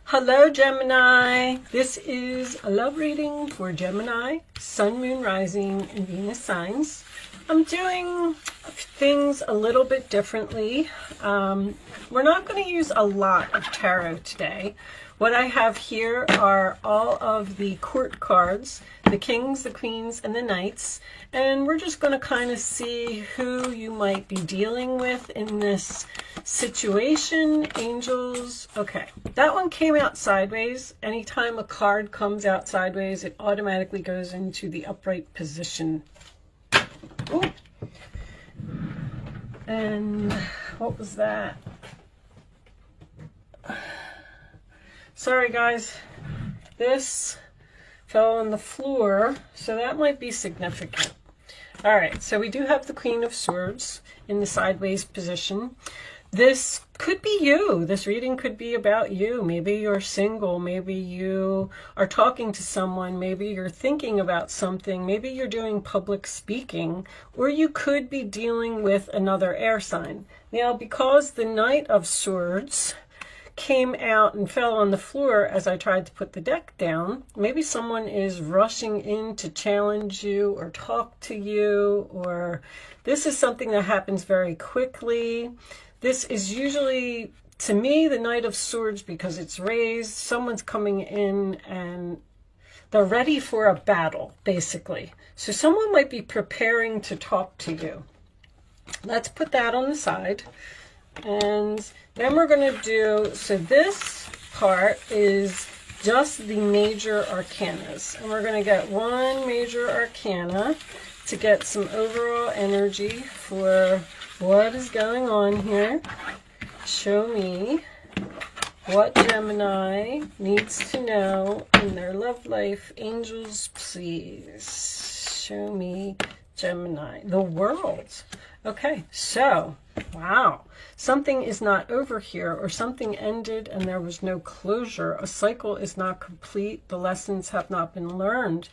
Hello Gemini, this is a love reading for Gemini, Sun, Moon, Rising, and Venus signs. I'm doing things a little bit differently. We're not going to use a lot of tarot today. What I have here are all of the court cards, the kings, the queens, and the knights. And we're just going to kind of see who you might be dealing with in this situation. Angels. Okay, that one came out sideways. Anytime a card comes out sideways, it automatically goes into the upright position. Ooh. And what was that? Sorry guys, this fell on the floor, so that might be significant. All right, so we do have the Queen of Swords in the sideways position. This could be you. This reading could be about you. Maybe you're single. Maybe you are talking to someone. Maybe you're thinking about something. Maybe you're doing public speaking. Or you could be dealing with another air sign. Now, because the Knight of Swords came out and fell on the floor as I tried to put the deck down, maybe someone is rushing in to challenge you or talk to you, or this is something that happens very quickly. This is usually, to me, the Knight of Swords because it's raised. Someone's coming in and they're ready for a battle, basically. So someone might be preparing to talk to you. Let's put that on the side. And then we're going to do, so this part is just the major arcanas. And we're going to get one major arcana to get some overall energy for what is going on here. Show me what Gemini needs to know in their love life. Angels, please. Show me Gemini. The World. Okay, so, wow. Something is not over here, or something ended and there was no closure. A cycle is not complete. The lessons have not been learned.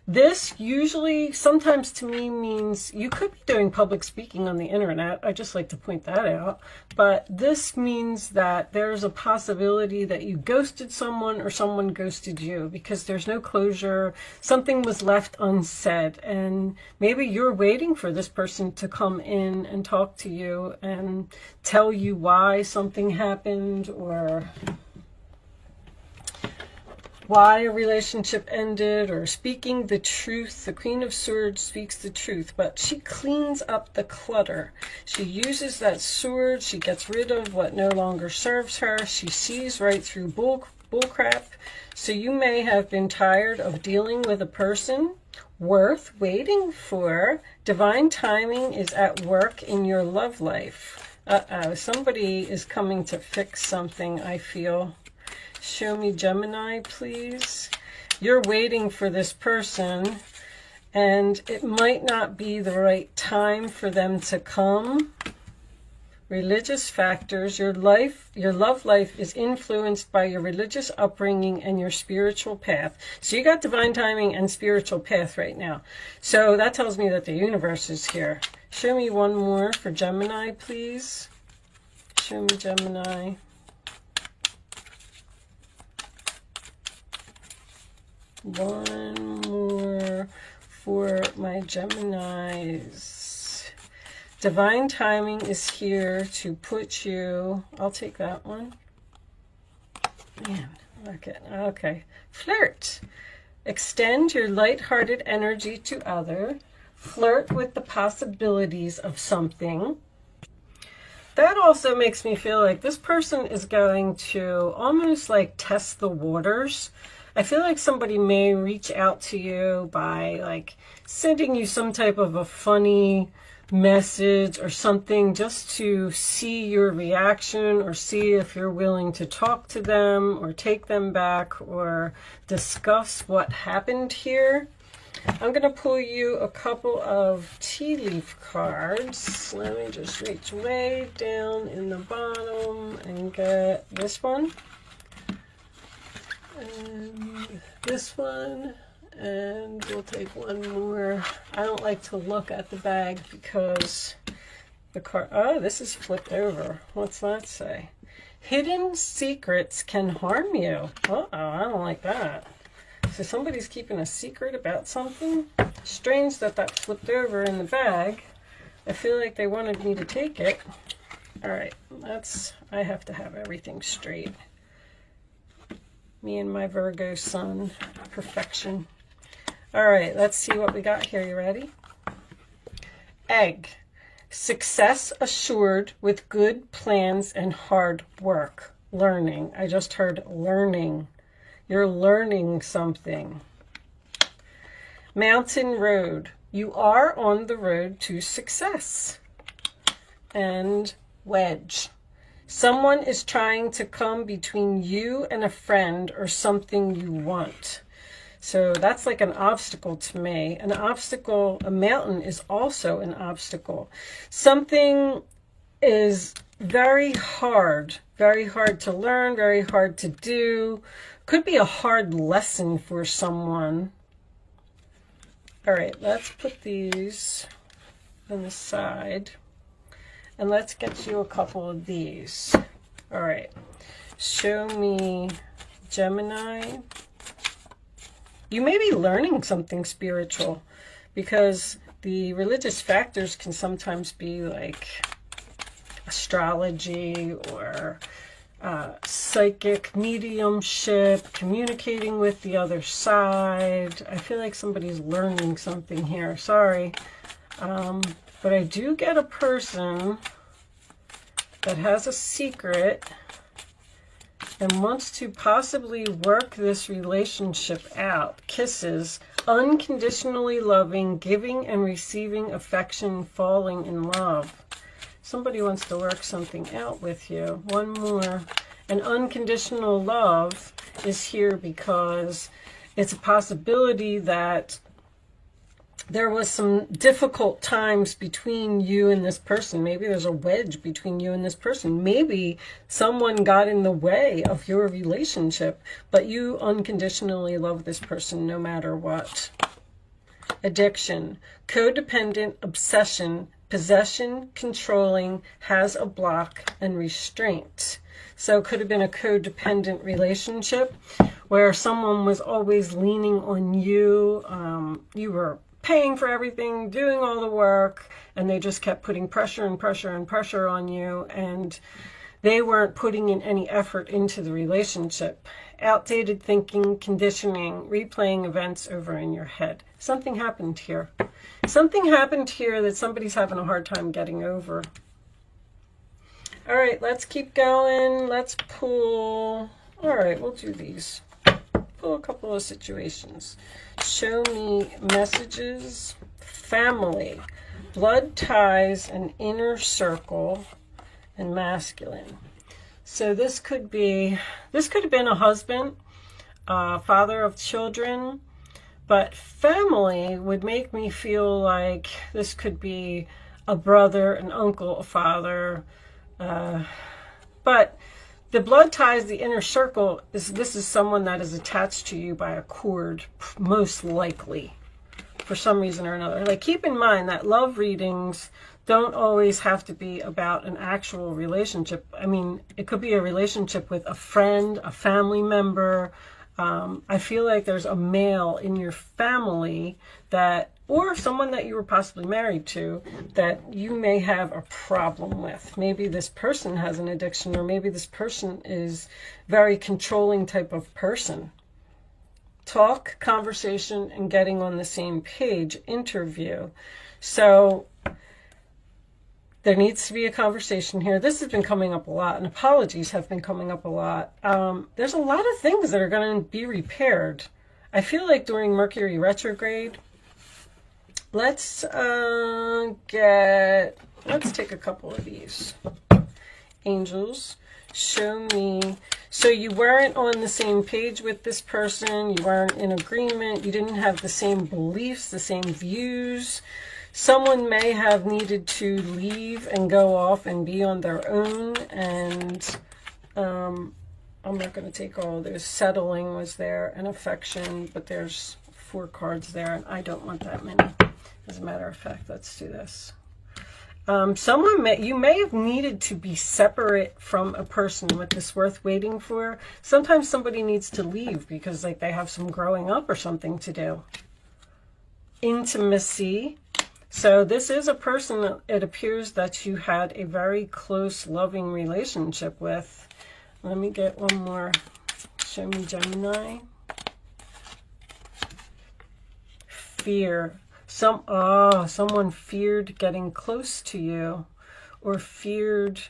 This usually, sometimes to me, means you could be doing public speaking on the internet. I just like to point that out. But this means that there's a possibility that you ghosted someone or someone ghosted you because there's no closure. Something was left unsaid. And maybe you're waiting for this person to come in and talk to you and tell you why something happened or why a relationship ended, or speaking the truth. The Queen of Swords speaks the truth, but she cleans up the clutter. She uses that sword. She gets rid of what no longer serves her. She sees right through bull crap. So you may have been tired of dealing with a person worth waiting for. Divine timing is at work in your love life. Somebody is coming to fix something, I feel. Show me Gemini, please. You're waiting for this person, and it might not be the right time for them to come. Religious factors. Your love life is influenced by your religious upbringing and your spiritual path. So you got divine timing and spiritual path right now. So that tells me that the universe is here. Show me one more for Gemini, please. Show me Gemini. One more for my Geminis. Divine timing is here to put you, I'll take that one. Man, okay. Flirt. Extend your lighthearted energy to others. Flirt with the possibilities of something. That also makes me feel like this person is going to almost like test the waters. I feel like somebody may reach out to you by like sending you some type of a funny message or something just to see your reaction or see if you're willing to talk to them or take them back or discuss what happened here. I'm going to pull you a couple of tea leaf cards. Let me just reach way down in the bottom and get this one. And this one, and we'll take one more. I don't like to look at the bag because the card, oh, this is flipped over. What's that say? Hidden secrets can harm you. Uh-oh, I don't like that. So somebody's keeping a secret about something. Strange that that flipped over in the bag. I feel like they wanted me to take it. All right, I have to have everything straight. Me and my Virgo sun, perfection. All right, let's see what we got here. You ready? Egg. Success assured with good plans and hard work. Learning. I just heard learning. You're learning something. Mountain road. You are on the road to success. And wedge. Someone is trying to come between you and a friend or something you want. So that's like an obstacle to me. An obstacle, a mountain is also an obstacle. Something is very hard to learn, very hard to do. Could be a hard lesson for someone. All right, let's put these on the side. And let's get you a couple of these. All right, show me Gemini. You may be learning something spiritual, because the religious factors can sometimes be like astrology or psychic mediumship, communicating with the other side. I feel like somebody's learning something here. Sorry. But I do get a person that has a secret and wants to possibly work this relationship out. Kisses, unconditionally loving, giving and receiving affection, falling in love. Somebody wants to work something out with you. One more. And unconditional love is here because it's a possibility that there was some difficult times between you and this person. Maybe there's a wedge between you and this person. Maybe someone got in the way of your relationship, but you unconditionally love this person no matter what. Addiction, codependent, obsession, possession, controlling, has a block, and restraint. So it could have been a codependent relationship where someone was always leaning on you. You were paying for everything, doing all the work, and they just kept putting pressure and pressure and pressure on you, and they weren't putting in any effort into the relationship. Outdated thinking, conditioning, replaying events over in your head. Something happened here. Something happened here that somebody's having a hard time getting over. All right, let's keep going. Let's pull. All right, we'll do these. Pull a couple of situations. Show me messages, family, blood ties, an inner circle, and masculine. So this could have been a husband, father of children, but family would make me feel like this could be a brother, an uncle, a father, but the blood ties, the inner circle, this is someone that is attached to you by a cord, most likely, for some reason or another. Like, keep in mind that love readings don't always have to be about an actual relationship. I mean, it could be a relationship with a friend, a family member. I feel like there's a male in your family that, or someone that you were possibly married to, that you may have a problem with. Maybe this person has an addiction, or maybe this person is very controlling type of person. Talk, conversation, and getting on the same page, interview. So there needs to be a conversation here. This has been coming up a lot, and apologies have been coming up a lot. There's a lot of things that are going to be repaired. I feel like during Mercury retrograde, let's take a couple of these. Angels, show me. So you weren't on the same page with this person. You weren't in agreement. You didn't have the same beliefs, the same views. Someone may have needed to leave and go off and be on their own. And I'm not going to take all of those. Settling was there, and affection, but there's 4 cards there, and I don't want that many. As a matter of fact, let's do this. You may have needed to be separate from a person with this worth waiting for. Sometimes somebody needs to leave because like they have some growing up or something to do. Intimacy. So this is a person that it appears that you had a very close, loving relationship with. Let me get one more. Show me Gemini. Fear. Someone feared getting close to you or feared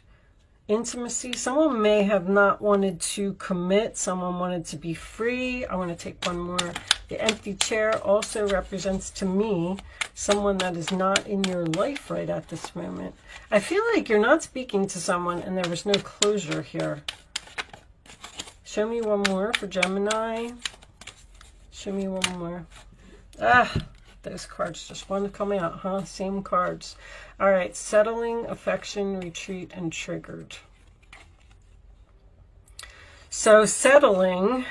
intimacy. Someone may have not wanted to commit. Someone wanted to be free. I want to take one more. The empty chair also represents to me someone that is not in your life right at this moment. I feel like you're not speaking to someone and there was no closure here. Show me one more for Gemini. Show me one more. Those cards just want to come out, huh? Same cards. All right, settling, affection, retreat, and triggered. So settling,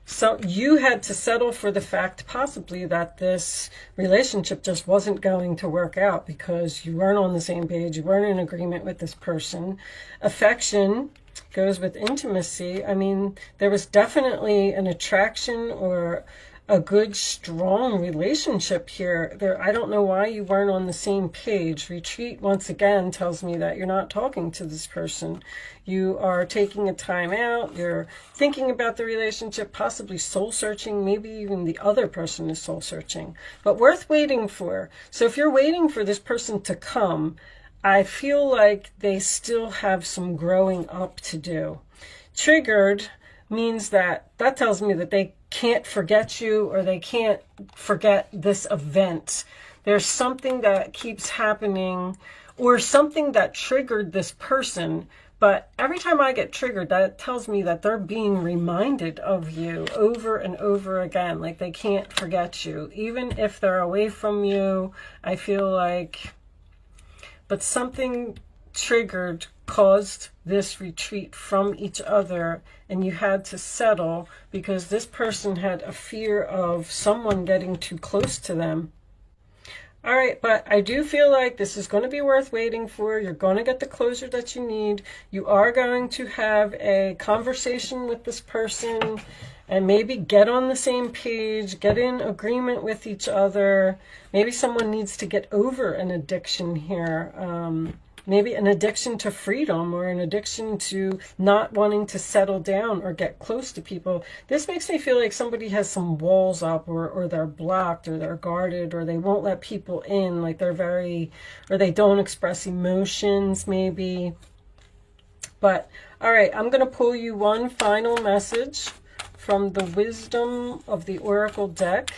so you had to settle for the fact possibly that this relationship just wasn't going to work out because you weren't on the same page, you weren't in agreement with this person. Affection goes with intimacy. I mean, there was definitely an attraction or a good, strong relationship here. I don't know why you weren't on the same page. Retreat, once again, tells me that you're not talking to this person. You are taking a time out. You're thinking about the relationship, possibly soul-searching. Maybe even the other person is soul-searching. But worth waiting for. So if you're waiting for this person to come, I feel like they still have some growing up to do. Triggered means that tells me that they can't forget you or they can't forget this event. There's something that keeps happening or something that triggered this person. But every time I get triggered, that tells me that they're being reminded of you over and over again. Like they can't forget you. Even if they're away from you, I feel like, but something triggered caused this retreat from each other, and you had to settle because this person had a fear of someone getting too close to them. All right, but I do feel like this is going to be worth waiting for. You're going to get the closure that you need. You are going to have a conversation with this person and maybe get on the same page, get in agreement with each other. Maybe someone needs to get over an addiction here. Maybe an addiction to freedom or an addiction to not wanting to settle down or get close to people. This makes me feel like somebody has some walls up or they're blocked or they're guarded or they won't let people in, like they're or they don't express emotions maybe. But all right, I'm going to pull you one final message from the Wisdom of the Oracle deck,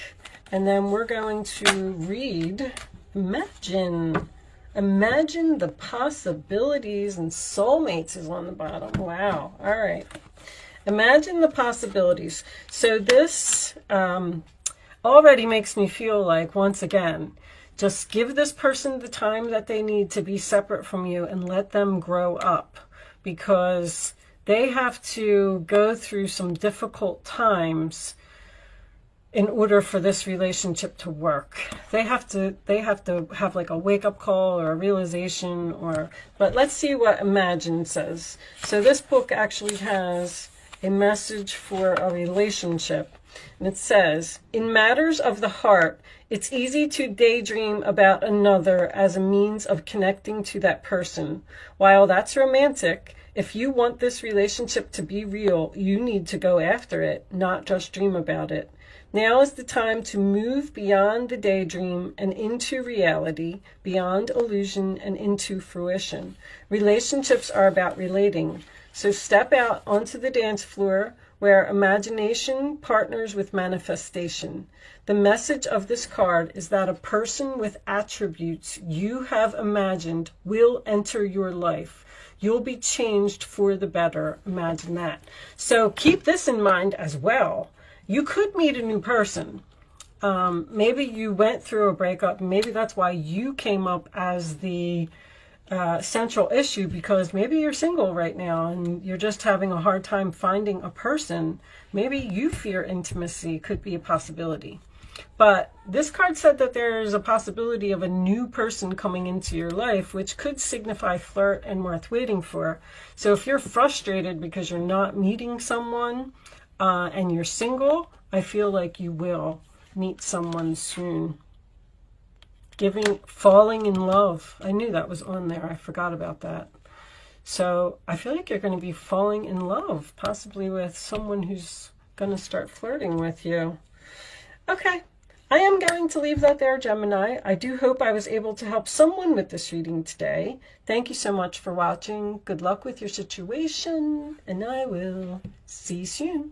and then we're going to read Imagine the possibilities, and soulmates is on the bottom. Wow. All right. Imagine the possibilities. So this already makes me feel like, once again, just give this person the time that they need to be separate from you and let them grow up, because they have to go through some difficult times in order for this relationship to work. They have to have like a wake-up call or a realization, but let's see what Imagine says. So this book actually has a message for a relationship, and it says, in matters of the heart, it's easy to daydream about another as a means of connecting to that person. While that's romantic, if you want this relationship to be real, you need to go after it, not just dream about it. Now is the time to move beyond the daydream and into reality, beyond illusion and into fruition. Relationships are about relating. So step out onto the dance floor where imagination partners with manifestation. The message of this card is that a person with attributes you have imagined will enter your life. You'll be changed for the better. Imagine that. So keep this in mind as well. You could meet a new person. Maybe you went through a breakup. Maybe that's why you came up as the central issue, because maybe you're single right now and you're just having a hard time finding a person. Maybe you fear intimacy, could be a possibility. But this card said that there's a possibility of a new person coming into your life, which could signify flirt and worth waiting for. So if you're frustrated because you're not meeting someone and you're single, I feel like you will meet someone soon. Falling in love. I knew that was on there. I forgot about that. So I feel like you're going to be falling in love, possibly with someone who's going to start flirting with you. Okay. I am going to leave that there, Gemini. I do hope I was able to help someone with this reading today. Thank you so much for watching. Good luck with your situation, and I will see you soon.